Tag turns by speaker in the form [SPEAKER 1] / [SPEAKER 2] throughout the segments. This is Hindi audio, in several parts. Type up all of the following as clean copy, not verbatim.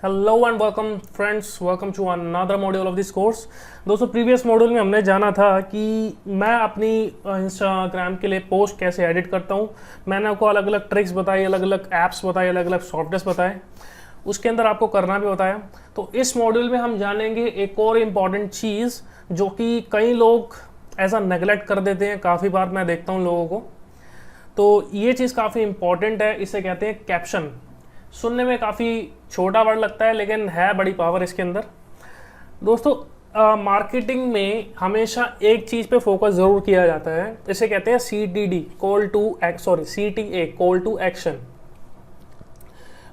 [SPEAKER 1] Hello and welcome friends, welcome to another module of this course. दोस्तों, प्रीवियस मॉड्यूल में हमने जाना था कि मैं अपनी इंस्टाग्राम के लिए पोस्ट कैसे एडिट करता हूँ। मैंने आपको अलग अलग ट्रिक्स बताई, अलग अलग ऐप्स बताई, अलग अलग सॉफ्टवेयर्स बताए, उसके अंदर आपको करना भी बताया। तो इस मॉड्यूल में हम जानेंगे एक और इम्पॉर्टेंट चीज़ जो कि कई लोग ऐसा नेगलेक्ट कर देते हैं। काफ़ी बार मैं देखता हूँ लोगों को, तो ये चीज़ काफ़ी इंपॉर्टेंट है। इसे कहते हैं कैप्शन। सुनने में काफ़ी छोटा वर्ड लगता है लेकिन है बड़ी पावर इसके अंदर। दोस्तों, मार्केटिंग में हमेशा एक चीज़ पे फोकस ज़रूर किया जाता है। इसे कहते हैं CTD, CTA, call to action.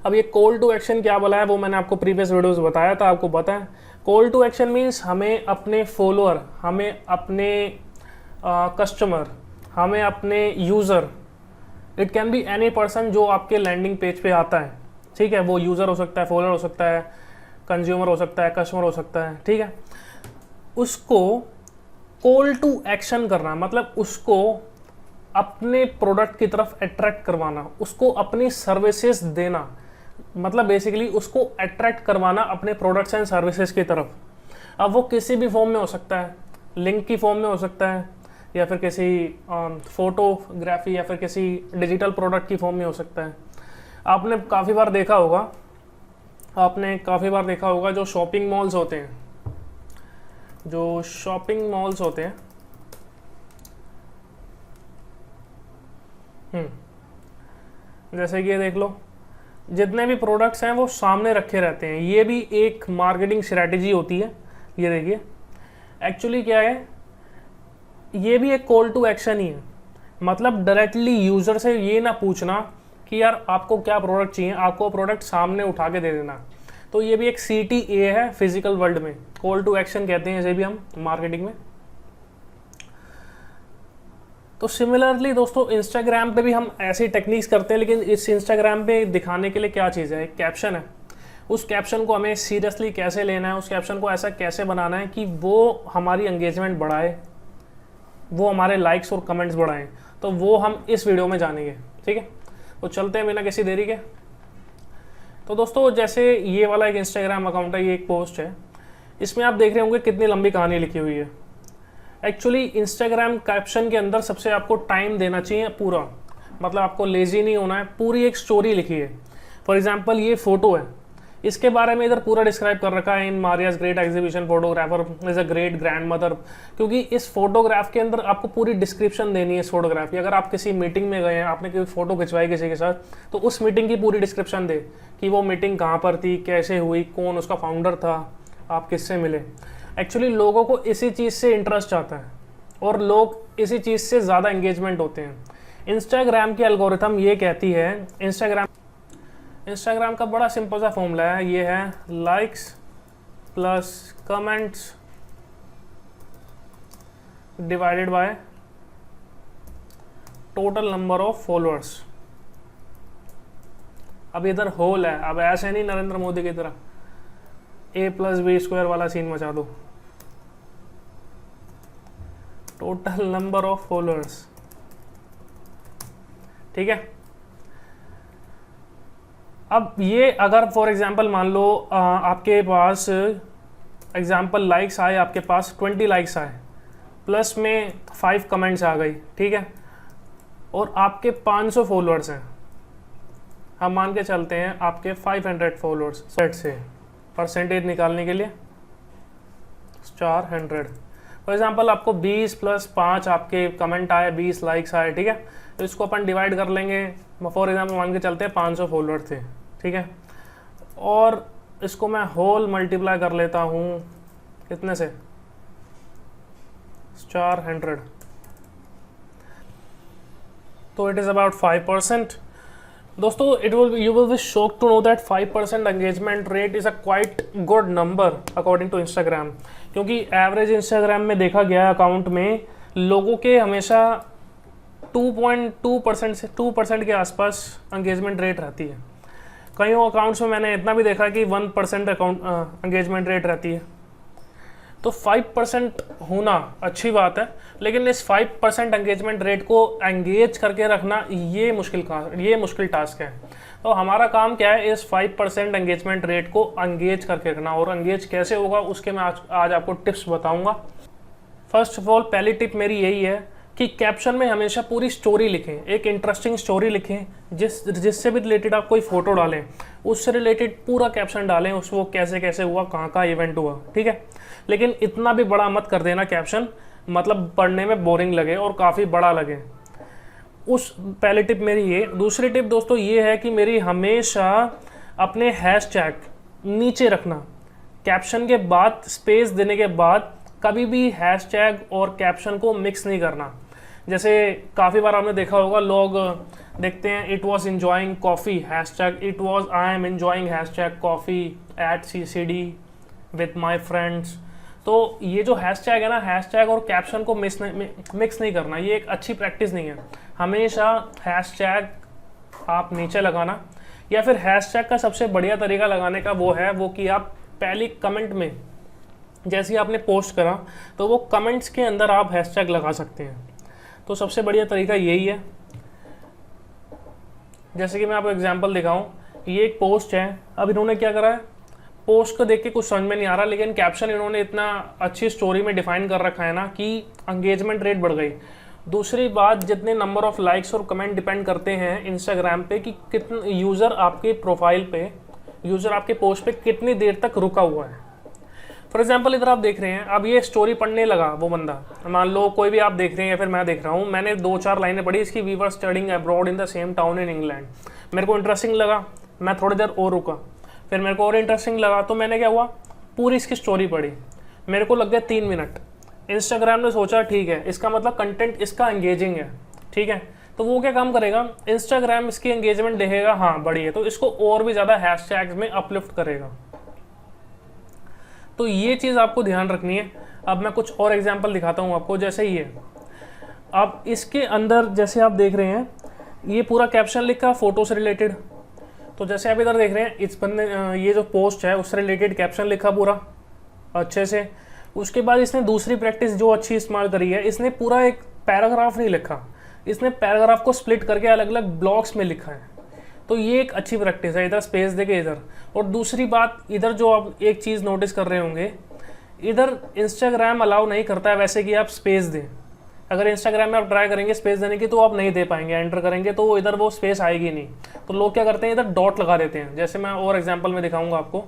[SPEAKER 1] अब ये कॉल टू एक्शन क्या बोला है वो मैंने आपको प्रीवियस वीडियोस बताया था, आपको पता है। कॉल टू एक्शन मीन्स हमें अपने फॉलोअर, हमें अपने कस्टमर, हमें अपने user, it can be any person जो आपके लैंडिंग पेज पे आता है, ठीक है। वो यूज़र हो सकता है, फॉलोअर हो सकता है, कंज्यूमर हो सकता है, कस्टमर हो सकता है, ठीक है। उसको कॉल टू एक्शन करना मतलब उसको अपने प्रोडक्ट की तरफ अट्रैक्ट करवाना, उसको अपनी सर्विसेज देना, मतलब बेसिकली उसको अट्रैक्ट करवाना अपने प्रोडक्ट्स एंड सर्विसेज की तरफ। अब वो किसी भी फॉर्म में हो सकता है, लिंक की फॉर्म में हो सकता है, या फिर किसी फोटोग्राफी या फिर किसी डिजिटल प्रोडक्ट की फॉर्म में हो सकता है। आपने काफ़ी बार देखा होगा जो शॉपिंग मॉल्स होते हैं, जैसे कि ये देख लो, जितने भी प्रोडक्ट्स हैं वो सामने रखे रहते हैं। ये भी एक मार्केटिंग स्ट्रैटेजी होती है। ये देखिए, एक्चुअली क्या है, ये भी एक कॉल टू एक्शन ही है। मतलब डायरेक्टली यूज़र से ये ना पूछना कि यार आपको क्या प्रोडक्ट चाहिए, आपको प्रोडक्ट सामने उठा के दे देना। तो ये भी एक CTA है फिजिकल वर्ल्ड में, कॉल टू एक्शन कहते हैं इसे भी हम मार्केटिंग में। तो सिमिलरली दोस्तों, इंस्टाग्राम पे भी हम ऐसी टेक्निक्स करते हैं, लेकिन इस इंस्टाग्राम पे दिखाने के लिए क्या चीज़ है, एक कैप्शन है। उस कैप्शन को हमें सीरियसली कैसे लेना है, उस कैप्शन को ऐसा कैसे बनाना है कि वो हमारी एंगेजमेंट बढ़ाए, वो हमारे लाइक्स और कमेंट्स बढ़ाएं। तो वो हम इस वीडियो में जानेंगे, ठीक है। तो चलते हैं बिना किसी देरी के। तो दोस्तों, जैसे ये वाला एक इंस्टाग्राम अकाउंट है, ये एक पोस्ट है, इसमें आप देख रहे होंगे कितनी लंबी कहानी लिखी हुई है। एक्चुअली इंस्टाग्राम कैप्शन के अंदर सबसे आपको टाइम देना चाहिए पूरा, मतलब आपको लेजी नहीं होना है। पूरी एक स्टोरी लिखी है। फॉर एग्जाम्पल, ये फोटो है, इसके बारे में इधर पूरा डिस्क्राइब कर रखा है। In Maria's great exhibition photographer is a great grandmother, क्योंकि इस फोटोग्राफ के अंदर आपको पूरी डिस्क्रिप्शन देनी है इस फोटोग्राफ की। अगर आप किसी मीटिंग में गए हैं, आपने कोई फोटो खिंचवाई किसी के साथ, तो उस मीटिंग की पूरी डिस्क्रिप्शन दे कि वो मीटिंग कहाँ पर थी, कैसे हुई, कौन उसका फाउंडर था, आप किससे मिले। एक्चुअली लोगों को इसी चीज़ से इंटरेस्ट आता है और लोग इसी चीज़ से ज़्यादा एंगेजमेंट होते हैं। इंस्टाग्राम की एल्गोरिथम ये कहती है, इंस्टाग्राम का बड़ा सिंपल सा फॉर्मूला है, ये है likes plus comments divided by total number of followers. अब इधर होल है, अब ऐसे नहीं नरेंद्र मोदी की तरह A+B² वाला सीन मचा दो। टोटल नंबर ऑफ फॉलोअर्स, ठीक है। अब ये अगर फॉर एग्जांपल मान लो आपके पास एग्जांपल लाइक्स आए, आपके पास 20 लाइक्स आए, प्लस में 5 कमेंट्स आ गई, ठीक है, और आपके 500 फॉलोअर्स हैं। हम मान के चलते हैं आपके 500 फॉलोअर्स से परसेंटेज निकालने के लिए *100। फॉर एग्जांपल आपको 20 + 5 आपके कमेंट आए, 20 लाइक्स आए, ठीक है। तो इसको अपन डिवाइड कर लेंगे। फॉर एग्जांपल मान के चलते हैं 500 फॉलोअर थे, ठीक है, और इसको मैं होल मल्टीप्लाई कर लेता हूँ कितने से, 400। तो इट इज़ अबाउट 5%। दोस्तों, you will be shocked to know that 5% engagement rate is a quite good number according to Instagram, क्योंकि एवरेज इंस्टाग्राम में देखा गया अकाउंट में लोगों के हमेशा 2.2% से 2% के आसपास एंगेजमेंट रेट रहती है। कई अकाउंट्स में मैंने इतना भी देखा कि 1% अकाउंट एंगेजमेंट रेट रहती है। तो 5% होना अच्छी बात है, लेकिन इस 5% एंगेजमेंट रेट को एंगेज करके रखना ये मुश्किल टास्क है। तो हमारा काम क्या है, इस 5% एंगेजमेंट रेट को एंगेज करके रखना। और एंगेज कैसे होगा उसके मैं आज आपको टिप्स बताऊंगा। फर्स्ट ऑफ ऑल पहली टिप मेरी यही है कि कैप्शन में हमेशा पूरी स्टोरी लिखें, एक इंटरेस्टिंग स्टोरी लिखें, जिससे भी रिलेटेड आप कोई फोटो डालें उससे रिलेटेड पूरा कैप्शन डालें, उस वो कैसे कैसे हुआ, कहाँ का इवेंट हुआ, ठीक है। लेकिन इतना भी बड़ा मत कर देना कैप्शन, मतलब पढ़ने में बोरिंग लगे और काफ़ी बड़ा लगे। उस पहली टिप मेरी ये। दूसरी टिप दोस्तों ये है कि मेरी हमेशा अपने हैशटैग नीचे रखना, कैप्शन के बाद स्पेस देने के बाद कभी भी हैशटैग और कैप्शन को मिक्स नहीं करना। जैसे काफ़ी बार आपने देखा होगा, लोग देखते हैं it was enjoying coffee hashtag it was I am enjoying hashtag coffee at CCD with my friends. तो ये जो हैशटैग है ना, हैशटैग और कैप्शन को मिक्स नहीं करना, ये एक अच्छी प्रैक्टिस नहीं है। हमेशा हैशटैग आप नीचे लगाना, या फिर हैशटैग का सबसे बढ़िया तरीका लगाने का वो कि आप पहली कमेंट में जैसे ही आपने पोस्ट करा तो वो कमेंट्स के अंदर आप हैशटैग लगा सकते हैं। तो सबसे बढ़िया तरीका यही है। जैसे कि मैं आपको एग्जांपल दिखाऊं, ये एक पोस्ट है। अब इन्होंने क्या करा है, पोस्ट को देख के कुछ समझ में नहीं आ रहा, लेकिन कैप्शन इन्होंने इतना अच्छी स्टोरी में डिफाइन कर रखा है ना कि एंगेजमेंट रेट बढ़ गई। दूसरी बात, जितने नंबर ऑफ लाइक्स और कमेंट डिपेंड करते हैं इंस्टाग्राम पे कि कितने यूज़र आपके प्रोफाइल पे, यूज़र आपके पोस्ट पे कितनी देर तक रुका हुआ है। फॉर एग्जाम्पल इधर आप देख रहे हैं, अब ये स्टोरी पढ़ने लगा वो बंदा, मान लो कोई भी आप देख रहे हैं या फिर मैं देख रहा हूँ, मैंने 2-4 लाइनें पढ़ी इसकी, we were studying abroad in the same town in England. मेरे को इंटरेस्टिंग लगा, मैं थोड़ी देर और रुका, फिर मेरे को और इंटरेस्टिंग लगा तो मैंने क्या हुआ, पूरी इसकी स्टोरी पढ़ी, मेरे को लग गया 3 मिनट। इंस्टाग्राम ने सोचा ठीक है, इसका मतलब कंटेंट इसका एंगेजिंग है, ठीक है, तो वो क्या काम करेगा, इंस्टाग्राम इसकी एंगेजमेंट देखेगा, हाँ बड़ी है, तो इसको और भी ज़्यादा हैशटैग्स में अपलिफ्ट करेगा। तो ये चीज़ आपको ध्यान रखनी है। अब मैं कुछ और एग्जांपल दिखाता हूँ आपको, जैसे ये अब इसके अंदर जैसे आप देख रहे हैं, ये पूरा कैप्शन लिखा फोटो से रिलेटेड। तो जैसे आप इधर देख रहे हैं, इस बंदे ये जो पोस्ट है उससे रिलेटेड कैप्शन लिखा पूरा अच्छे से। उसके बाद इसने दूसरी प्रैक्टिस जो अच्छी इस्तेमाल करी है, इसने पूरा एक पैराग्राफ नहीं लिखा, इसने पैराग्राफ को स्प्लिट करके अलग अलग ब्लॉक्स में लिखा है। तो ये एक अच्छी प्रैक्टिस है, इधर स्पेस देके इधर। और दूसरी बात, इधर जो आप एक चीज़ नोटिस कर रहे होंगे, इधर इंस्टाग्राम अलाउ नहीं करता है वैसे कि आप स्पेस दें। अगर इंस्टाग्राम में आप ट्राई करेंगे स्पेस देने की तो आप नहीं दे पाएंगे, एंटर करेंगे तो इधर वो स्पेस आएगी नहीं। तो लोग क्या करते हैं, इधर डॉट लगा देते हैं। जैसे मैं और एग्जांपल में दिखाऊंगा आपको,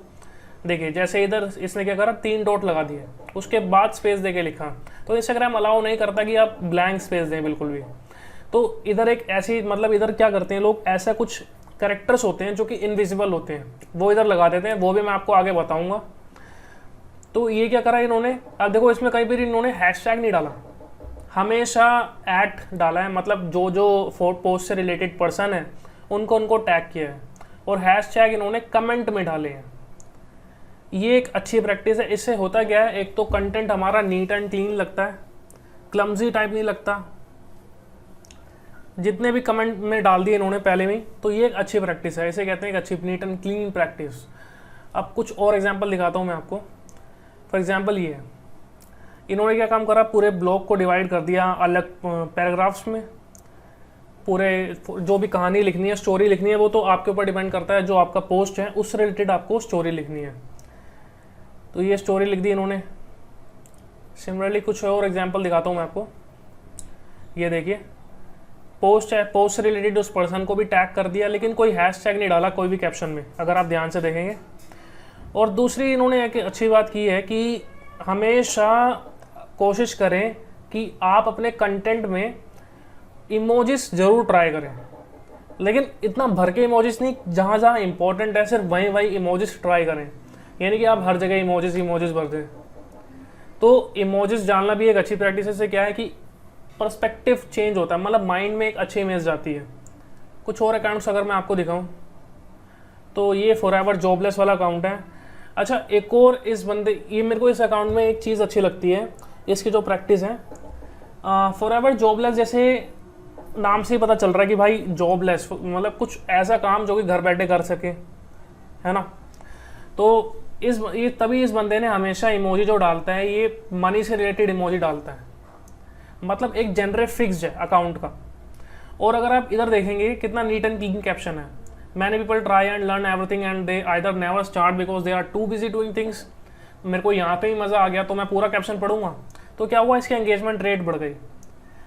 [SPEAKER 1] देखिए जैसे इधर इसने क्या करा, 3 डॉट लगा दिए, उसके बाद स्पेस देके लिखा। तो इंस्टाग्राम अलाउ नहीं करता कि आप ब्लैंक स्पेस दें बिल्कुल भी। तो इधर एक ऐसी, मतलब इधर क्या करते हैं लोग, ऐसा कुछ कैरेक्टर्स होते हैं जो कि इनविजिबल होते हैं, वो इधर लगा देते हैं, वो भी मैं आपको आगे बताऊंगा। तो ये क्या करा इन्होंने, अब देखो इसमें कहीं भी इन्होंने हैशटैग नहीं डाला, हमेशा ऐट डाला है, मतलब जो जो पोस्ट से रिलेटेड पर्सन है उनको टैग किया है, और हैशटैग इन्होंने कमेंट में डाले हैं। ये एक अच्छी प्रैक्टिस है। इससे होता क्या है, एक तो कंटेंट हमारा नीट एंड क्लीन लगता है, क्लमजी टाइप नहीं लगता, जितने भी कमेंट में डाल दिए इन्होंने पहले में, तो ये एक अच्छी प्रैक्टिस है, इसे कहते हैं एक अच्छी नीट एंड क्लीन प्रैक्टिस। अब कुछ और एग्जांपल दिखाता हूँ मैं आपको। फॉर एग्जांपल ये इन्होंने क्या काम करा, पूरे ब्लॉग को डिवाइड कर दिया अलग पैराग्राफ्स में। पूरे जो भी कहानी लिखनी है, स्टोरी लिखनी है, वो तो आपके ऊपर डिपेंड करता है, जो आपका पोस्ट है उससे रिलेटेड आपको स्टोरी लिखनी है। तो ये स्टोरी लिख दी इन्होंने। सिमिलरली कुछ और एग्जांपल दिखाता हूँ मैं आपको। ये देखिए पोस्ट है, पोस्ट से रिलेटेड उस पर्सन को भी टैग कर दिया, लेकिन कोई हैशटैग नहीं डाला कोई भी कैप्शन में, अगर आप ध्यान से देखेंगे। और दूसरी इन्होंने एक अच्छी बात की है कि हमेशा कोशिश करें कि आप अपने कंटेंट में इमोजिस जरूर ट्राई करें, लेकिन इतना भर के इमोजिस नहीं, जहाँ जहाँ इंपॉर्टेंट है सिर्फ वहीं इमोजिस ट्राई करें, यानी कि आप हर जगह इमोजिस भर दें। तो इमोजिस डालना भी एक अच्छी प्रैक्टिस है। इससे क्या है कि पर्सपेक्टिव चेंज होता है, मतलब माइंड में एक अच्छी इमेज जाती है। कुछ और अकाउंट्स अगर मैं आपको दिखाऊं, तो ये फॉरएवर जॉबलेस वाला अकाउंट है। अच्छा, एक और इस बंदे, ये मेरे को इस अकाउंट में एक चीज़ अच्छी लगती है, इसकी जो प्रैक्टिस है, फॉरएवर जॉबलेस, जैसे नाम से ही पता चल रहा है कि भाई जॉबलेस मतलब कुछ ऐसा काम जो कि घर बैठे कर सके, है ना। तो ये तभी इस बंदे ने हमेशा इमोजी जो डालता है, ये मनी से रिलेटेड इमोजी डालता है, मतलब एक जेनर फिक्स्ड है अकाउंट का। और अगर आप इधर देखेंगे कितना नीट एंड क्लीन कैप्शन है, many people try and learn everything and they either never start because they are too busy doing things. मेरे को यहाँ पे ही मज़ा आ गया तो मैं पूरा कैप्शन पढ़ूंगा, तो क्या हुआ, इसकी एंगेजमेंट रेट बढ़ गई।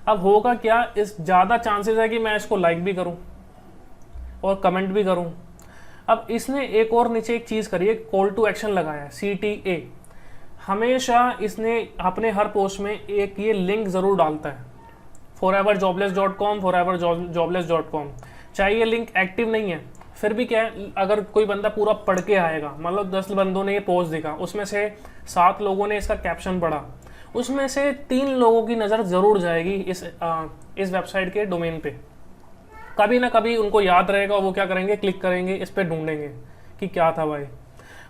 [SPEAKER 1] अब होगा क्या, इस ज़्यादा चांसेस है कि मैं इसको लाइक भी करूँ और कमेंट भी करूँ। अब इसने एक और नीचे एक चीज़ करी है, कॉल टू एक्शन लगाया है, CTA। हमेशा इसने अपने हर पोस्ट में एक ये लिंक ज़रूर डालता है, foreverjobless.com, foreverjobless.com। चाहे ये लिंक एक्टिव नहीं है, फिर भी क्या है, अगर कोई बंदा पूरा पढ़ के आएगा, मतलब 10 बंदों ने ये पोस्ट देखा, उसमें से 7 लोगों ने इसका कैप्शन पढ़ा, उसमें से 3 लोगों की नज़र ज़रूर जाएगी इस वेबसाइट के डोमेन पे। कभी ना कभी उनको याद रहेगा, वो क्या करेंगे, क्लिक करेंगे, इस पर ढूंढेंगे कि क्या था भाई।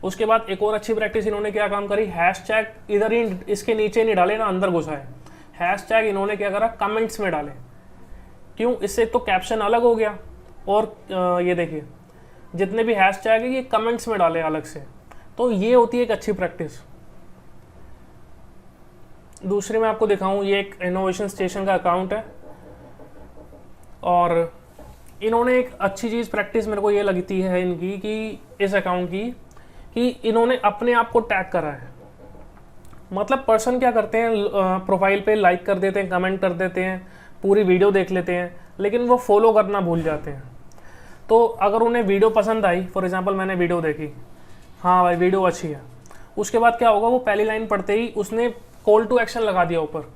[SPEAKER 1] उसके बाद एक और अच्छी प्रैक्टिस इन्होंने क्या काम करी, हैशटैग इधर ही इसके नीचे नहीं डाले ना, अंदर घुसाए। हैशटैग इन्होंने क्या करा, कमेंट्स में डाले। क्यों, इससे तो कैप्शन अलग हो गया, और ये देखिए जितने भी हैशटैग है ये कमेंट्स में डाले अलग से। तो ये होती है एक अच्छी प्रैक्टिस। दूसरे मैं आपको दिखाऊं, ये एक इनोवेशन स्टेशन का अकाउंट है, और इन्होंने एक अच्छी चीज़ प्रैक्टिस मेरे को ये लगती है इनकी, कि इस अकाउंट की, कि इन्होंने अपने आप को टैग करा है। मतलब पर्सन क्या करते हैं, प्रोफाइल पे लाइक कर देते हैं, कमेंट कर देते हैं, पूरी वीडियो देख लेते हैं, लेकिन वो फॉलो करना भूल जाते हैं। तो अगर उन्हें वीडियो पसंद आई, फॉर एग्जांपल मैंने वीडियो देखी, हाँ भाई वीडियो अच्छी है, उसके बाद क्या होगा, वो पहली लाइन पढ़ते ही उसने कॉल टू एक्शन लगा दिया ऊपर।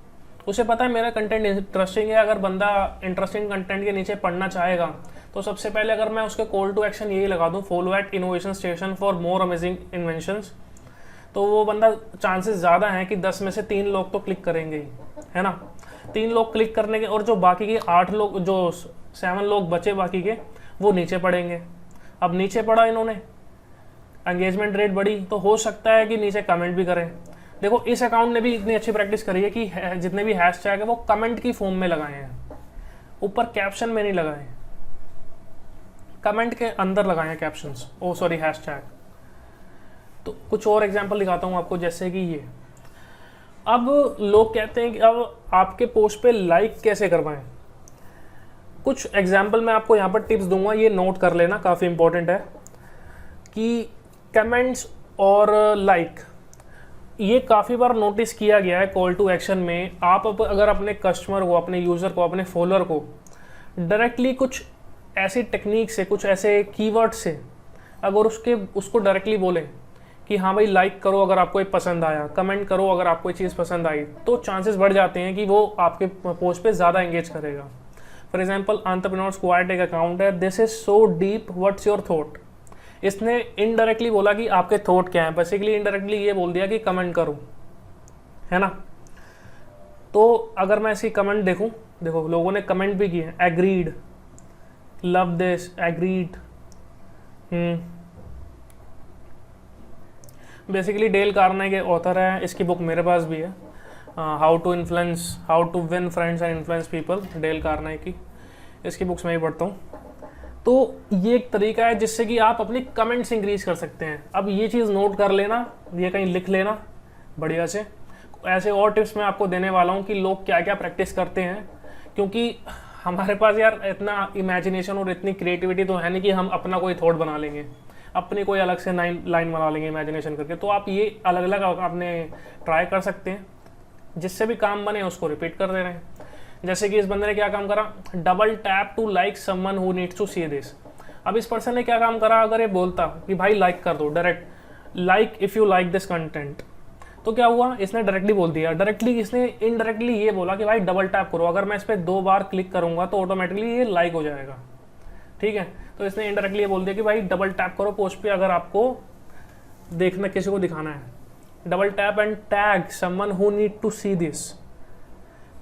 [SPEAKER 1] उसे पता है मेरा कंटेंट इंटरेस्टिंग है, अगर बंदा इंटरेस्टिंग कंटेंट के नीचे पढ़ना चाहेगा तो सबसे पहले अगर मैं उसके कॉल टू एक्शन यही लगा दूँ, follow at innovation station for more amazing inventions, तो वो बंदा चांसेस ज़्यादा हैं कि 10 में से 3 लोग तो क्लिक करेंगे ही, है ना। 3 लोग क्लिक करने के, और जो बाकी के 8 लोग, जो 7 लोग बचे बाकी के, वो नीचे पढ़ेंगे। अब नीचे पढ़ा इन्होंने, एंगेजमेंट रेट बढ़ी, तो हो सकता है कि नीचे कमेंट भी करें। देखो इस अकाउंट ने भी इतनी अच्छी प्रैक्टिस करी है कि जितने भी हैशटैग है वो कमेंट की फॉर्म में लगाए हैं, ऊपर कैप्शन में नहीं लगाए, कमेंट के अंदर लगाए हैं कैप्शंस, ओ सॉरी हैशटैग। तो कुछ और एग्जांपल दिखाता हूँ आपको, जैसे कि ये, अब लोग कहते हैं कि अब आपके पोस्ट पे लाइक कैसे करवाएं। कुछ एग्जांपल मैं आपको यहाँ पर टिप्स दूंगा, ये नोट कर लेना, काफ़ी इंपॉर्टेंट है। कि कमेंट्स और लाइक, ये काफ़ी बार नोटिस किया गया है कॉल टू एक्शन में। आप अगर अपने कस्टमर को, अपने यूज़र को, अपने फॉलोअर को डायरेक्टली कुछ ऐसी टेक्निक से, कुछ ऐसे कीवर्ड से अगर उसको डायरेक्टली बोलें कि हाँ भाई लाइक करो अगर आपको ये पसंद आया, कमेंट करो अगर आपको ये चीज़ पसंद आई, तो चांसेस बढ़ जाते हैं कि वो आपके पोस्ट पे ज़्यादा एंगेज करेगा। फॉर एग्जाम्पल एंटरप्रेन्योर स्क्वाड एक अकाउंट है, this is so deep what's your thought. इसने इनडायरेक्टली बोला कि आपके थॉट क्या है, बेसिकली इनडायरेक्टली ये बोल दिया कि कमेंट करो, है ना। तो अगर मैं इसकी कमेंट देखूं, देखो लोगों ने कमेंट भी किए, agreed, love this, agreed. Basically Dale Carnegie के ऑथर है, इसकी बुक मेरे पास भी है, how to win friends and influence people, Dale Carnegie की, इसकी बुक्स मैं ही पढ़ता हूँ। तो ये एक तरीका है जिससे कि आप अपनी कमेंट्स इंक्रीज कर सकते हैं। अब ये चीज़ नोट कर लेना, ये कहीं लिख लेना बढ़िया से। ऐसे और टिप्स मैं आपको देने वाला हूँ कि लोग क्या क्या प्रैक्टिस करते हैं, क्योंकि हमारे पास यार इतना इमेजिनेशन और इतनी क्रिएटिविटी तो है नहीं कि हम अपना कोई थॉट बना लेंगे, अपनी कोई अलग से लाइन बना लेंगे इमेजिनेशन करके। तो आप ये अलग अलग अपने ट्राई कर सकते हैं, जिससे भी काम बने उसको रिपीट कर दे रहे हैं। जैसे कि इस बंदे ने क्या काम करा, double tap to like someone who needs to see this. अब इस पर्सन ने क्या काम करा, अगर ये बोलता कि भाई लाइक कर दो, direct like if you like this content, तो क्या हुआ, इसने डायरेक्टली बोल दिया। डायरेक्टली इसने इनडायरेक्टली ये बोला कि भाई डबल टैप करो, अगर मैं इस पर 2 बार क्लिक करूंगा तो ऑटोमेटिकली ये लाइक हो जाएगा, ठीक है। तो इसने इनडायरेक्टली ये बोल दिया कि भाई डबल टैप करो पोस्ट पे अगर आपको देखना, किसी को दिखाना है, double tap and tag someone who need to see this.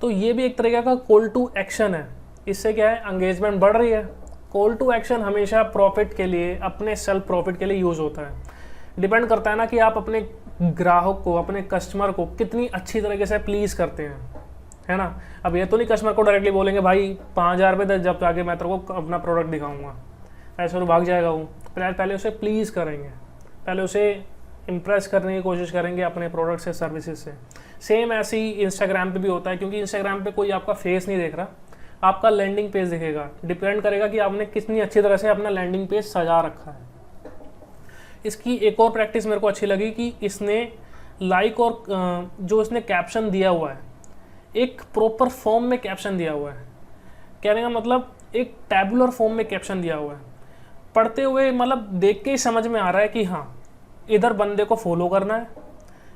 [SPEAKER 1] तो ये भी एक तरीके का कॉल टू एक्शन है। इससे क्या है, एंगेजमेंट बढ़ रही है। कॉल टू एक्शन हमेशा प्रॉफिट के लिए, अपने सेल्फ प्रॉफिट के लिए यूज़ होता है। डिपेंड करता है ना कि आप अपने ग्राहक को, अपने कस्टमर को कितनी अच्छी तरीके से प्लीज़ करते हैं, है ना। अब ये तो नहीं कस्टमर को डायरेक्टली बोलेंगे भाई 5,000 रुपये दे, जब जाके मैं तेरे को अपना प्रोडक्ट दिखाऊंगा, ऐसे तो भाग जाएगा वो। पहले उसे प्लीज़ करेंगे, पहले उसे इम्प्रेस करने की कोशिश करेंगे अपने प्रोडक्ट से, सर्विसेज से। सेम ऐसे ही इंस्टाग्राम पे भी होता है, क्योंकि इंस्टाग्राम पे कोई आपका फेस नहीं देख रहा, आपका लैंडिंग पेज दिखेगा। डिपेंड करेगा कि आपने कितनी अच्छी तरह से अपना लैंडिंग पेज सजा रखा है। इसकी एक और प्रैक्टिस मेरे को अच्छी लगी कि इसने लाइक और जो इसने कैप्शन दिया हुआ है, एक प्रॉपर फॉर्म में कैप्शन दिया हुआ है। कहने का मतलब एक टैबुलर फॉर्म में कैप्शन दिया हुआ है। पढ़ते हुए मतलब देख के ही समझ में आ रहा है कि हाँ, इधर बंदे को फॉलो करना है,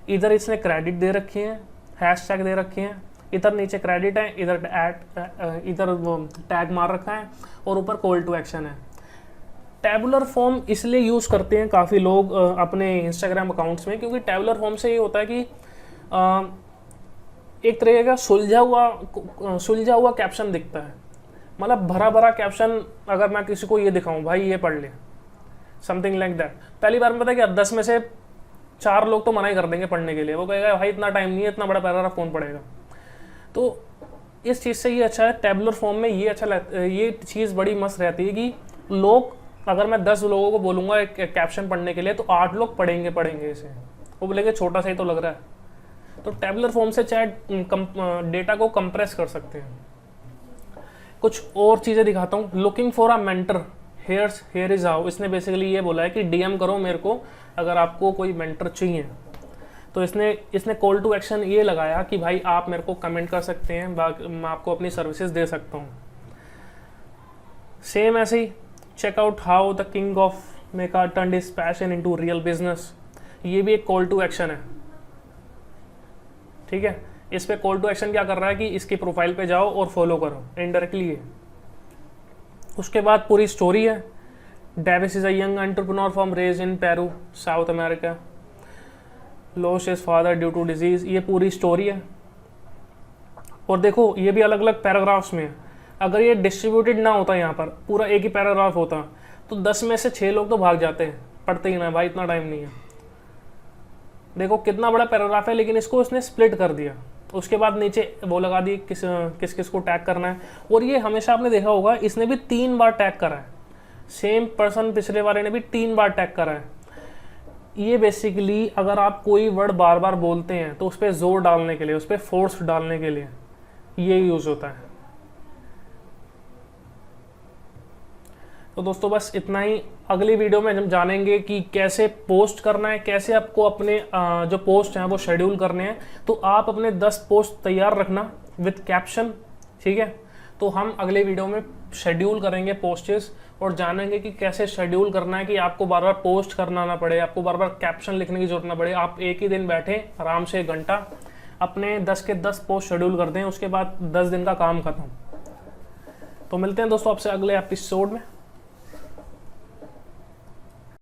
[SPEAKER 1] इधर इसने क्रेडिट दे रखे हैं, हैशटैग दे रखे हैं, इधर नीचे क्रेडिट है, इधर टैग मार रखा है और ऊपर कॉल टू एक्शन है। टैबुलर फॉर्म इसलिए यूज़ करते हैं काफ़ी लोग अपने इंस्टाग्राम अकाउंट्स में, क्योंकि टैबुलर फॉर्म से ये होता है कि एक तरह का सुलझा हुआ कैप्शन दिखता है। मतलब भरा भरा कैप्शन अगर मैं किसी को ये दिखाऊं, भाई ये पढ़ ले, समथिंग लाइक दैट, पहली बार में पता है कि 10 में से 4 लोग तो मना ही कर देंगे पढ़ने के लिए। वो कहेगा भाई इतना टाइम नहीं है, इतना बड़ा पैराग्राफ कौन पढ़ेगा। तो इस चीज़ से ये अच्छा है, टैबुलर फॉर्म में ये अच्छा ये चीज़ बड़ी मस्त रहती है कि लोग, अगर मैं 10 लोगों को बोलूँगा एक कैप्शन पढ़ने के लिए, तो 8 लोग पढ़ेंगे इसे। वो बोलेंगे छोटा सा ही तो लग रहा है। तो टैबुलर फॉर्म से चाहे डेटा को कंप्रेस कर सकते हैं। कुछ और चीज़ें दिखाता हूँ। Looking for a mentor, here is how. इसने बेसिकली ये बोला है कि डीएम करो मेरे को अगर आपको कोई मेंटर चाहिए। तो इसने कॉल टू एक्शन ये लगाया कि भाई आप मेरे को कमेंट कर सकते हैं, मैं आपको अपनी सर्विसेज दे सकता हूँ। सेम ऐसे ही check out how the king of Mecca turned his passion into real business. ये भी एक कॉल टू एक्शन है, ठीक है। इस पे कॉल टू एक्शन क्या कर रहा है कि इसकी प्रोफाइल पे जाओ और फॉलो करो, इनडायरेक्टली ये। उसके बाद पूरी स्टोरी है। Davis is a young entrepreneur from rage in Peru, South America, lost his father due to disease. ये पूरी स्टोरी है। और देखो ये भी अलग अलग पैराग्राफ्स में है। अगर ये डिस्ट्रीब्यूटेड ना होता यहाँ पर, पूरा एक ही पैराग्राफ होता, तो 10 में से 6 लोग तो भाग जाते हैं, पढ़ते ही ना भाई इतना टाइम नहीं है। देखो कितना बड़ा पैराग्राफ है, लेकिन इसको इसने स्प्लिट कर दिया। उसके बाद नीचे वो लगा दी किस किस को टैग करना है। और ये हमेशा आपने देखा होगा, इसने भी 3 बार टैग करा है। सेम पर्सन पिछले वाले ने भी 3 बार टैग करा है। ये बेसिकली अगर आप कोई वर्ड बार बार बोलते हैं तो उस पर जोर डालने के लिए, उस पर फोर्स डालने के लिए ये यूज होता है। तो दोस्तों बस इतना ही। अगली वीडियो में हम जानेंगे कि कैसे पोस्ट करना है, कैसे आपको अपने जो पोस्ट हैं वो शेड्यूल करने हैं। तो आप अपने 10 पोस्ट तैयार रखना विद कैप्शन, ठीक है। तो हम अगले वीडियो में शेड्यूल करेंगे पोस्टेस और जानेंगे कि कैसे शेड्यूल करना है कि आपको बार बार पोस्ट करना ना पड़े, आपको बार बार कैप्शन लिखने की जरूरत ना पड़े। आप एक ही दिन बैठे आराम से 1 घंटा अपने 10 के 10 पोस्ट शेड्यूल कर दें, उसके बाद 10 दिन का काम खत्म। तो मिलते हैं दोस्तों आपसे अगले एपिसोड में।